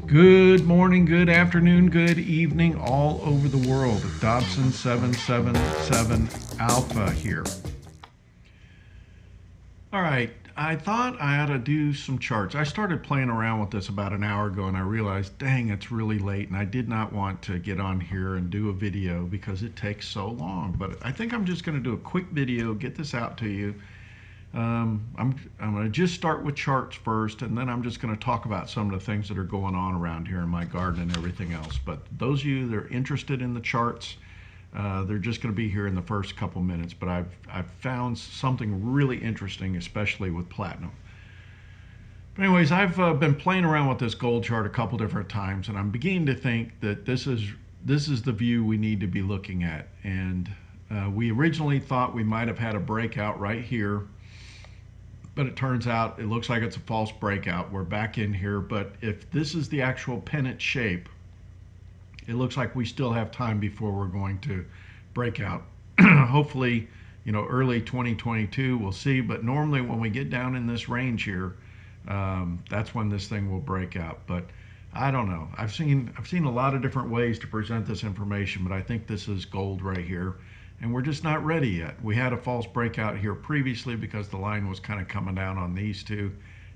Good morning, good afternoon, good evening, all over the world. Dobson 777 Alpha here. All right, I thought I ought to do some charts. I started playing around with this about an hour ago and I realized, dang, it's really late and I did not want to get on here and do a video because it takes so long. But I think I'm just going to do a quick video, get this out to you. I'm going to just start with charts first, and then I'm just going to talk about some of the things that are going on around here in my garden and everything else. But those of you that are interested in the charts, they're just going to be here in the first couple minutes. But I've found something really interesting, especially with platinum. But anyways, I've been playing around with this gold chart a couple different times, and I'm beginning to think that this is the view we need to be looking at. And we originally thought we might have had a breakout right here, but it turns out it looks like it's a false breakout. We're back in here, but if this is the actual pennant shape, it looks like we still have time before we're going to break out. Hopefully, early 2022, we'll see. But normally when we get down in this range here, that's when this thing will break out. But I don't know. I've seen a lot of different ways to present this information, but I think this is gold right here. And we're just not ready yet. We had a false breakout here previously because the line was kind of coming down on these two,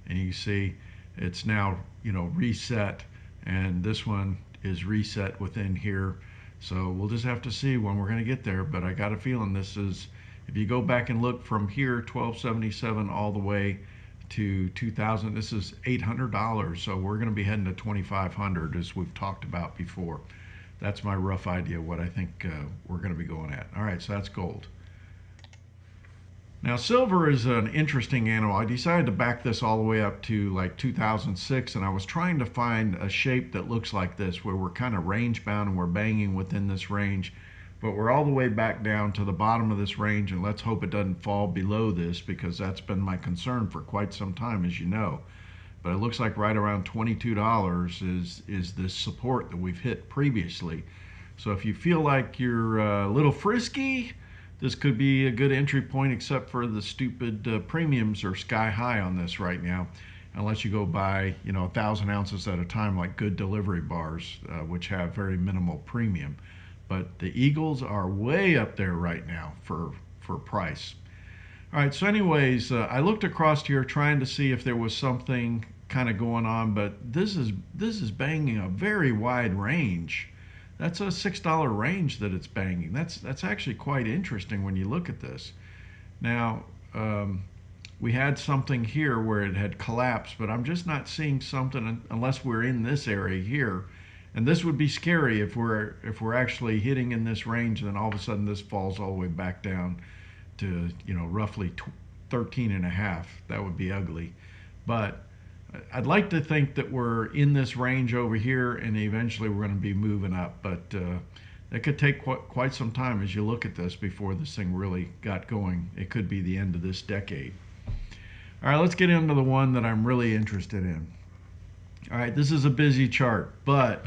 and you see it's now reset, and this one is reset within here. So we'll just have to see when we're going to get there. But I got a feeling this is, if you go back and look from here, 1277 all the way to 2000, this is $800. So we're going to be heading to 2500 as we've talked about before. That's my rough idea of what I think we're going to be going at. All right, so that's gold. Now, silver is an interesting animal. I decided to back this all the way up to like 2006, and I was trying to find a shape that looks like this, where we're kind of range bound and we're banging within this range, but we're all the way back down to the bottom of this range, and let's hope it doesn't fall below this, because that's been my concern for quite some time, as you know. But it looks like right around $22 is this support that we've hit previously. So if you feel like you're a little frisky, this could be a good entry point, except for the stupid premiums are sky high on this right now, unless you go buy 1,000 ounces at a time like good delivery bars, which have very minimal premium. But the Eagles are way up there right now for price. All right, so anyways, I looked across here trying to see if there was something kind of going on, but this is banging a very wide range. That's a $6 range that it's banging. That's actually quite interesting when you look at this. Now, we had something here where it had collapsed, but I'm just not seeing something unless we're in this area here. And this would be scary if we're actually hitting in this range, and then all of a sudden this falls all the way back down to roughly 13 and a half. That would be ugly. But I'd like to think that we're in this range over here, and eventually we're going to be moving up. But it could take quite some time as you look at this before this thing really got going. It could be the end of this decade. All right, let's get into the one that I'm really interested in. All right, this is a busy chart, but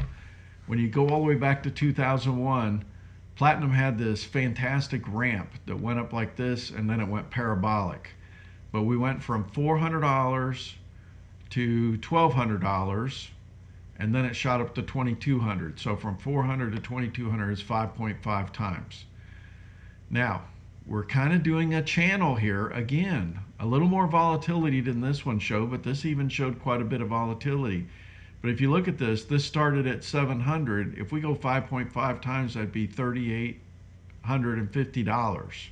when you go all the way back to 2001, platinum had this fantastic ramp that went up like this, and then it went parabolic. But we went from $400 to $1,200, and then it shot up to $2,200. So from 400 to 2,200 is 5.5 times. Now, we're kind of doing a channel here again. A little more volatility than this one showed, but this even showed quite a bit of volatility. But if you look at this started at 700. If we go 5.5 times, that'd be $3,850.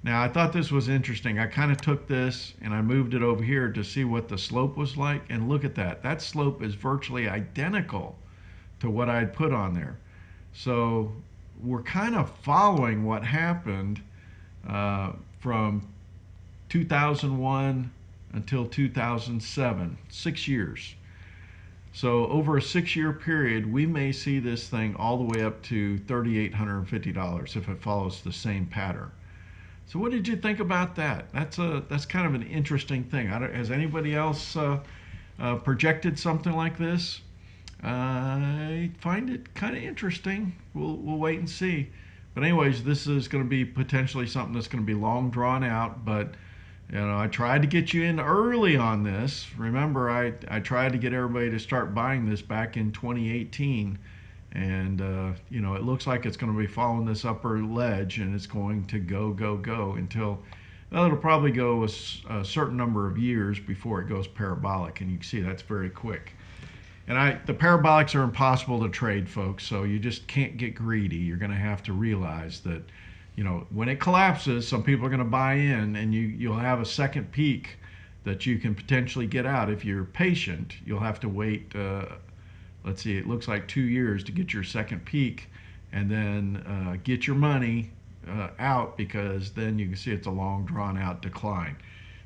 Now, I thought this was interesting. I kind of took this and I moved it over here to see what the slope was like. And look at that. That slope is virtually identical to what I'd put on there. So we're kind of following what happened from 2001 until 2007, 6 years. So over a 6-year period, we may see this thing all the way up to $3,850 if it follows the same pattern. So what did you think about that? That's kind of an interesting thing. Has anybody else projected something like this? I find it kind of interesting. We'll wait and see. But anyways, this is going to be potentially something that's going to be long drawn out, but I tried to get you in early on this. Remember, I tried to get everybody to start buying this back in 2018. And, it looks like it's going to be following this upper ledge and it's going to go, go, go until, well, it'll probably go a certain number of years before it goes parabolic. And you can see that's very quick. And the parabolics are impossible to trade, folks. So you just can't get greedy. You're going to have to realize that when it collapses, some people are going to buy in, and you'll have a second peak that you can potentially get out if you're patient. You'll have to wait. Let's see, it looks like 2 years to get your second peak, and then get your money out, because then you can see it's a long, drawn-out decline.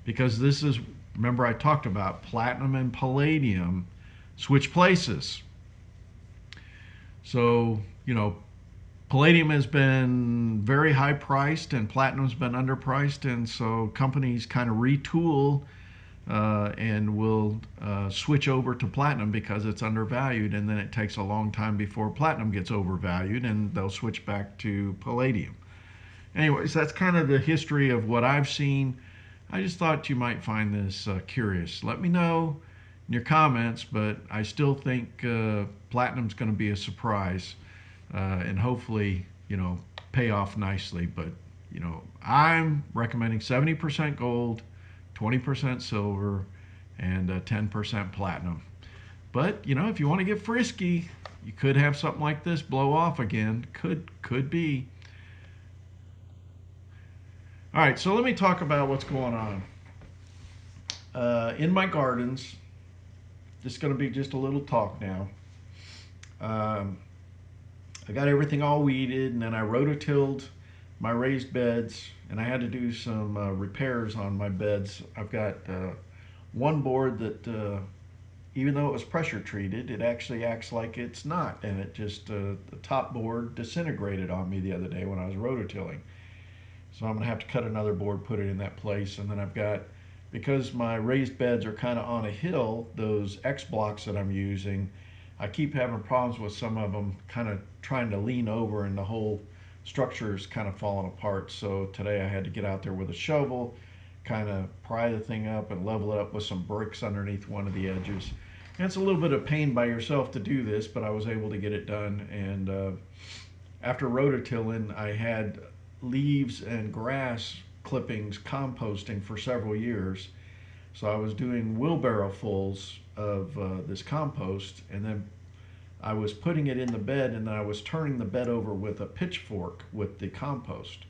Because this is, remember I talked about platinum and palladium switch places. So palladium has been very high priced and platinum's been underpriced, and so companies kind of retool and will switch over to platinum because it's undervalued, and then it takes a long time before platinum gets overvalued and they'll switch back to palladium. Anyways, that's kind of the history of what I've seen. I just thought you might find this curious. Let me know in your comments, but I still think platinum's going to be a surprise. And hopefully, pay off nicely. But, I'm recommending 70% gold, 20% silver, and 10% platinum. But, if you want to get frisky, you could have something like this blow off again. Could be. All right, so let me talk about what's going on. In my gardens, this is going to be just a little talk now. I got everything all weeded, and then I rototilled my raised beds, and I had to do some repairs on my beds. I've got one board that, even though it was pressure treated, it actually acts like it's not, and it just, the top board disintegrated on me the other day when I was rototilling. So I'm going to have to cut another board, put it in that place, and then I've got, because my raised beds are kind of on a hill, those X blocks that I'm using, I keep having problems with some of them kind of trying to lean over, and the whole structure is kind of falling apart. So today I had to get out there with a shovel, kind of pry the thing up and level it up with some bricks underneath one of the edges. And it's a little bit of pain by yourself to do this, but I was able to get it done. And after rototilling, I had leaves and grass clippings composting for several years. So I was doing wheelbarrow fulls of this compost, and then I was putting it in the bed, and then I was turning the bed over with a pitchfork with the compost.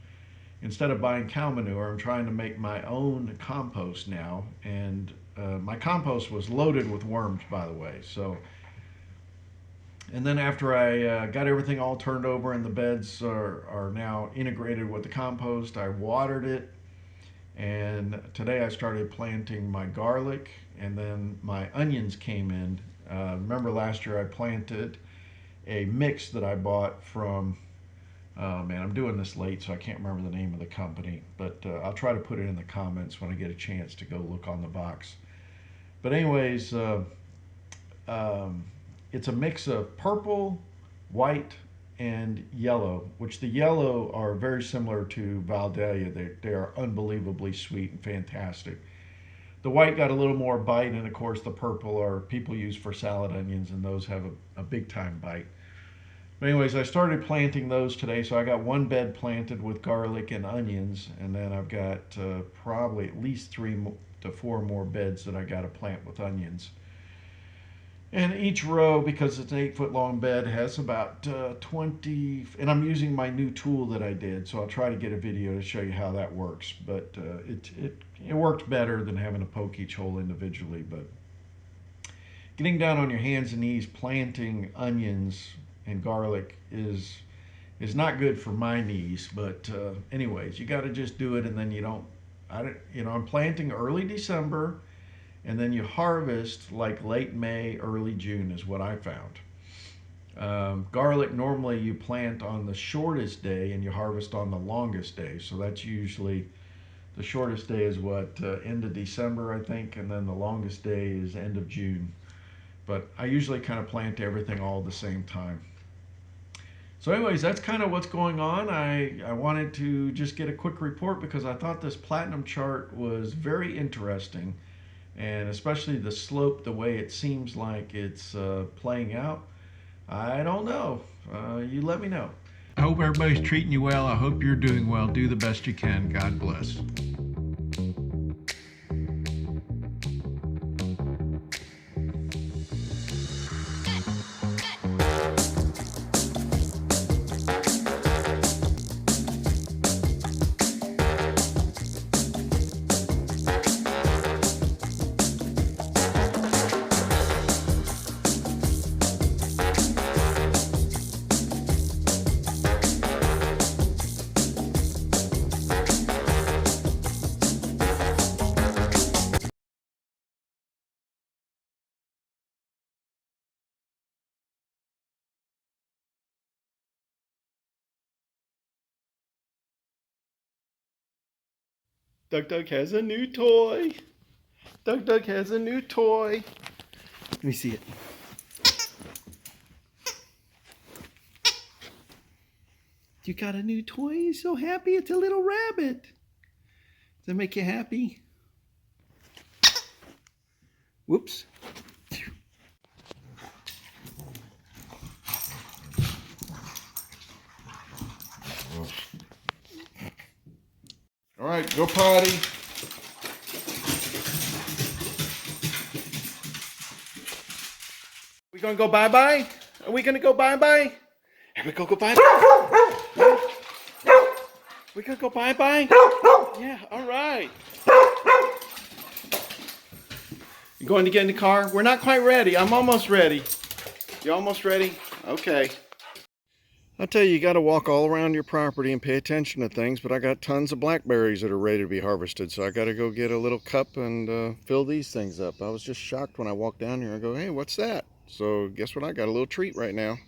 Instead of buying cow manure, I'm trying to make my own compost now, and my compost was loaded with worms, by the way. So, and then after I got everything all turned over and the beds are now integrated with the compost, I watered it. And today I started planting my garlic, and then my onions came in. Remember last year I planted a mix that I bought from, man, I'm doing this late so I can't remember the name of the company, but I'll try to put it in the comments when I get a chance to go look on the box. But anyways, it's a mix of purple, white, and yellow, which the yellow are very similar to Valdalia. They are unbelievably sweet and fantastic. The white got a little more bite, and of course the purple are people use for salad onions, and those have a big time bite. But anyways, I started planting those today, so I got one bed planted with garlic and onions, and then I've got probably at least 3 to 4 more beds that I got to plant with onions. And each row, because it's an 8-foot long bed, has about 20, and I'm using my new tool that I did, so I'll try to get a video to show you how that works. But it worked better than having to poke each hole individually. But getting down on your hands and knees planting onions and garlic is not good for my knees. But anyways, you got to just do it, and then I'm planting early December. And then you harvest like late May, early June is what I found. Garlic, normally you plant on the shortest day and you harvest on the longest day. So that's usually, the shortest day is what, end of December, I think, and then the longest day is end of June. But I usually kind of plant everything all at the same time. So anyways, that's kind of what's going on. I wanted to just get a quick report because I thought this platinum chart was very interesting, and especially the slope, the way it seems like it's playing out. I don't know. You let me know. I hope everybody's treating you well. I hope you're doing well. Do the best you can. God bless. Doug has a new toy. Doug has a new toy. Let me see it. You got a new toy? You're so happy. It's a little rabbit. Does that make you happy? Whoops. All right, go potty. We gonna go bye-bye? Are we gonna go bye-bye? Here we go bye-bye. We gonna go bye-bye? Yeah, all right. You going to get in the car? We're not quite ready. I'm almost ready. You almost ready? Okay. I tell you, you got to walk all around your property and pay attention to things, but I got tons of blackberries that are ready to be harvested, so I got to go get a little cup and fill these things up. I was just shocked when I walked down here. I go, hey, what's that? So guess what? I got a little treat right now.